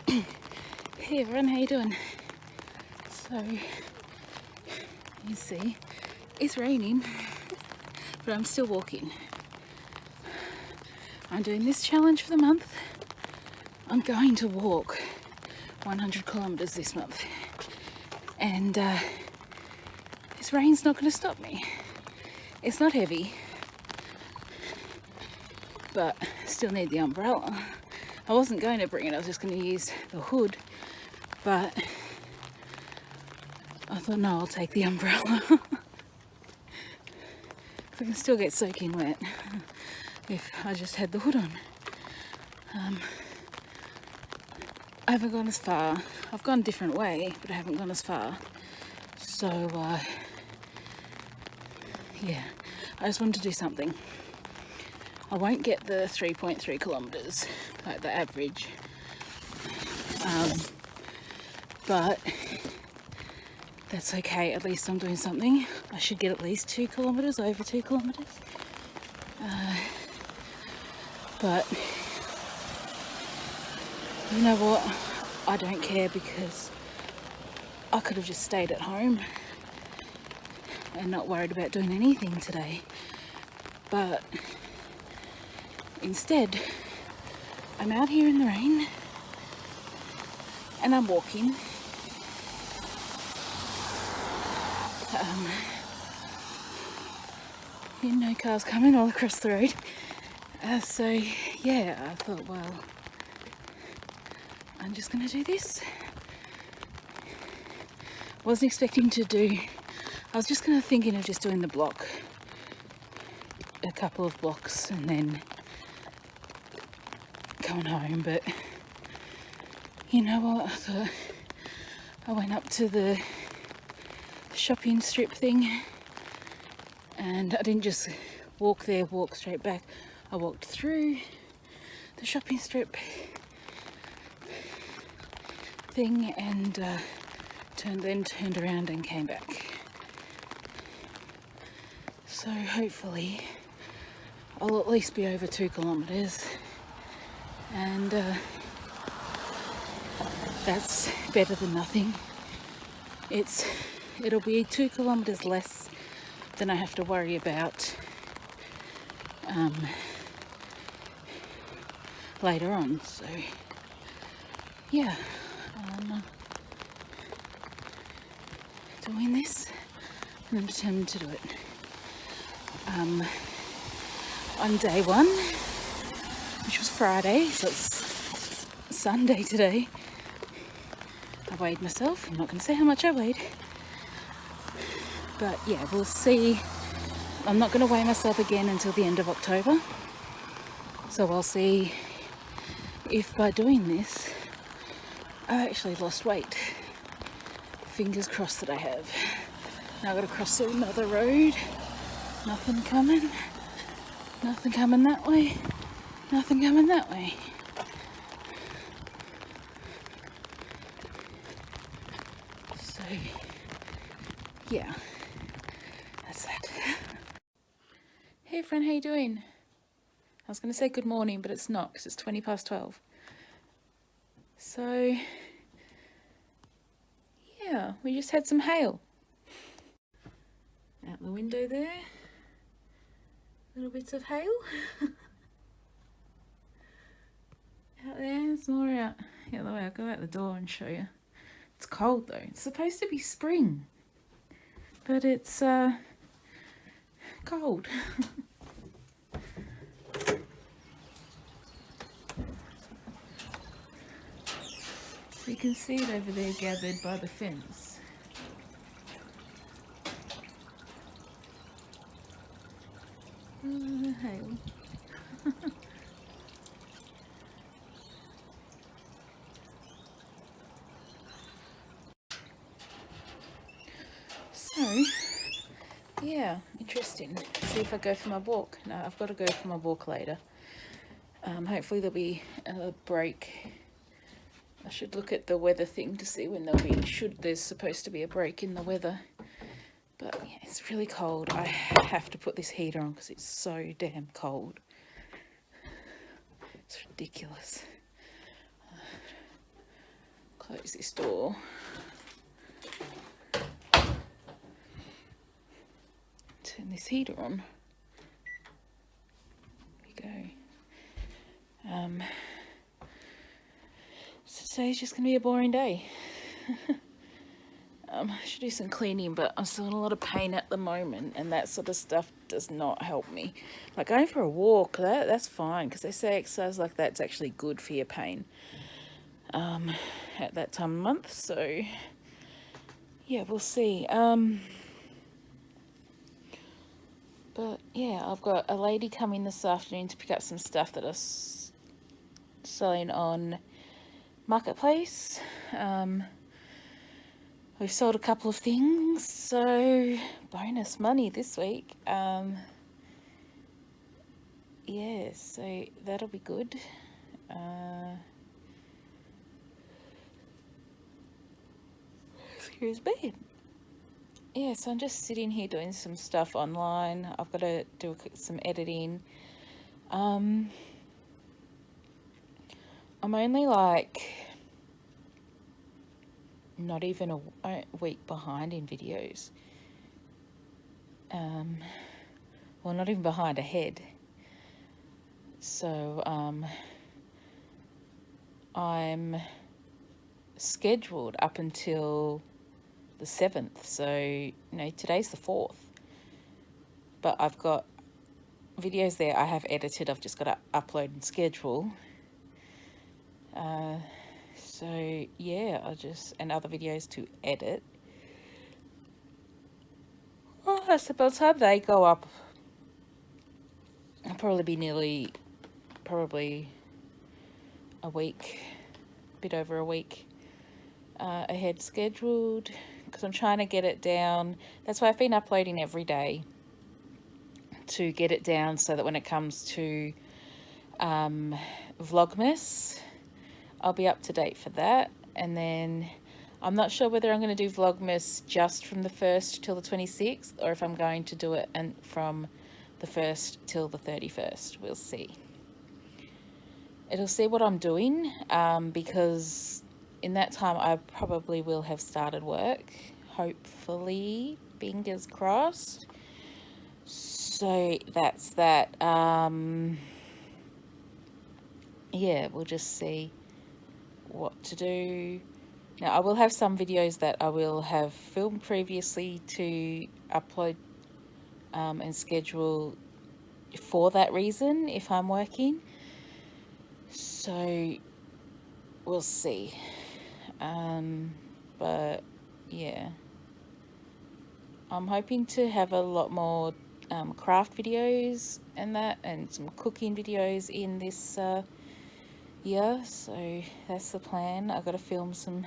Hey everyone, how you doing? So, you see, it's raining, but I'm still walking. I'm doing this challenge for the month. I'm going to walk 100 kilometers this month. And this rain's not going to stop me. It's not heavy, but still need the umbrella. I wasn't going to bring it, I was just going to use the hood, but I thought, no, I'll take the umbrella. I can still get soaking wet if I just had the hood on. I haven't gone as far. I've gone a different way, but I haven't gone as far. So, yeah, I just wanted to do something. I won't get the 3.3 kilometres, like the average. But that's okay, at least I'm doing something. I should get at least 2 kilometres, over 2 kilometres. But you know what? I don't care, because I could have just stayed at home and not worried about doing anything today. But instead, I'm out here in the rain and I'm walking. No cars coming all across the road. So yeah, I thought, well, I'm just gonna do this. Wasn't expecting to do, I was just kind of thinking of just doing the block, a couple of blocks and then going home, but you know what, I thought, I went up to the shopping strip thing and I didn't just walk there, walk straight back. I walked through the shopping strip thing and turned around and came back. So hopefully I'll at least be over 2 kilometres, and that's better than nothing. It'll be 2 kilometres less than I have to worry about later on. So yeah, I'm doing this and I'm determined to do it. On day one, which was Friday, so it's Sunday today, I weighed myself. I'm not going to say how much I weighed, but yeah, we'll see. I'm not going to weigh myself again until the end of October, so I'll see if by doing this I've actually lost weight. Fingers crossed that I have. Now I've got to cross through another road. Nothing coming. Nothing coming that way. Nothing coming that way. So, yeah, that's that. Hey friend, how you doing? I was going to say good morning, but it's not, because it's 20 past 12. So, yeah, we just had some hail. Out the window there. Little bits of hail. Out there, there's more out the other way. I'll go out the door and show you. It's cold though. It's supposed to be spring, but it's cold. You can see it over there gathered by the fence. The hail. So, yeah, interesting. See if I go for my walk. No, I've got to go for my walk later. Hopefully there'll be a break. I should look at the weather thing to see when there's supposed to be a break in the weather. But yeah, it's really cold. I have to put this heater on because it's so damn cold. It's ridiculous. close this door. Turn this heater on. There we go. So today's just going to be a boring day. I should do some cleaning, but I'm still in a lot of pain at the moment, and that sort of stuff does not help me. Like going for a walk, that's fine, because they say exercise like that's actually good for your pain at that time of month. So yeah, we'll see. But yeah, I've got a lady coming this afternoon to pick up some stuff that are selling on Marketplace. We've sold a couple of things, so bonus money this week. Yeah, so that'll be good. Excuse me. Yeah, so I'm just sitting here doing some stuff online. I've got to do some editing. I'm only like not even a week behind in videos. Well, not even behind, ahead. So I'm scheduled up until the 7th. So, you know, today's the 4th. But I've got videos there I have edited. I've just got to upload and schedule. So yeah, and other videos to edit. Oh, so by the time they go up, I'll probably be probably a week, a bit over a week ahead scheduled, because I'm trying to get it down. That's why I've been uploading every day, to get it down so that when it comes to Vlogmas, I'll be up to date for that. And then I'm not sure whether I'm going to do Vlogmas just from the 1st till the 26th, or if I'm going to do it from the 1st till the 31st. We'll see. It'll see what I'm doing, because in that time I probably will have started work, hopefully, fingers crossed. So that's that. Yeah, we'll just see what to do. Now, I will have some videos that I will have filmed previously to upload and schedule for that reason if I'm working. So we'll see. But yeah, I'm hoping to have a lot more craft videos and some cooking videos in this year. So that's the plan. I've got to film some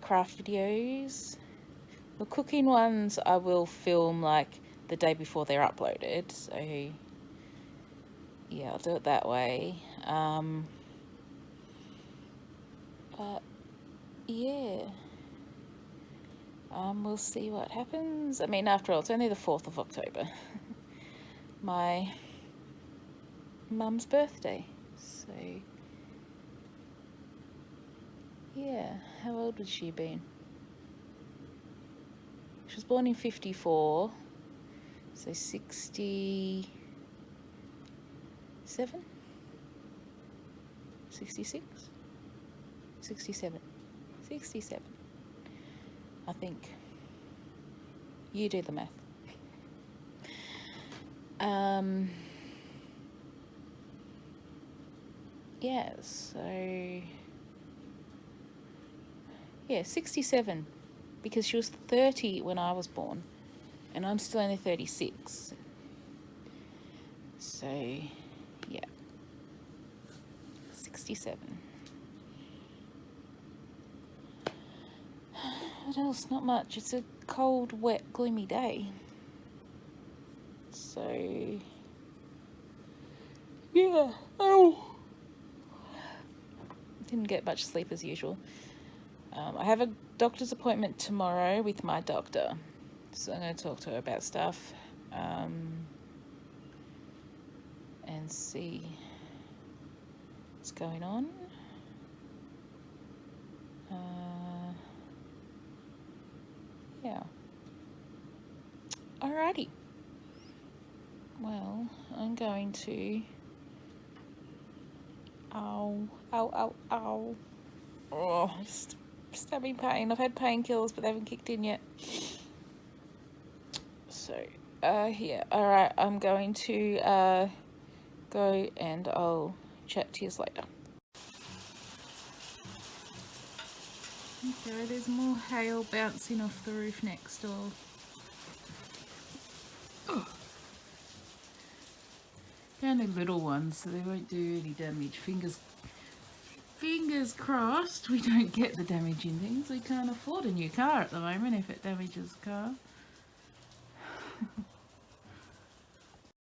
craft videos. The cooking ones I will film like the day before they're uploaded. So yeah, I'll do it that way. But yeah, we'll see what happens. I mean, after all, it's only the 4th of October. My mum's birthday. So yeah, how old would she have been? She was born in 54, so 67? 66? 67. 67, I think. You do the math. Yeah, so yeah, 67, because she was 30 when I was born, and I'm still only 36. So yeah, 67. What else? Not much. It's a cold, wet, gloomy day. So yeah. Oh, didn't get much sleep as usual. I have a doctor's appointment tomorrow with my doctor, so I'm going to talk to her about stuff and see what's going on. Yeah. Alrighty. Well, I'm going to... Ow, ow, ow, ow. Oh, just stabbing pain. I've had painkillers, but they haven't kicked in yet. So, here. Alright, I'm going to go and I'll chat to you later. Okay, there's more hail bouncing off the roof next door. Oh. They're only little ones, so they won't do any damage. Fingers crossed we don't get the damaging things. We can't afford a new car at the moment if it damages the car.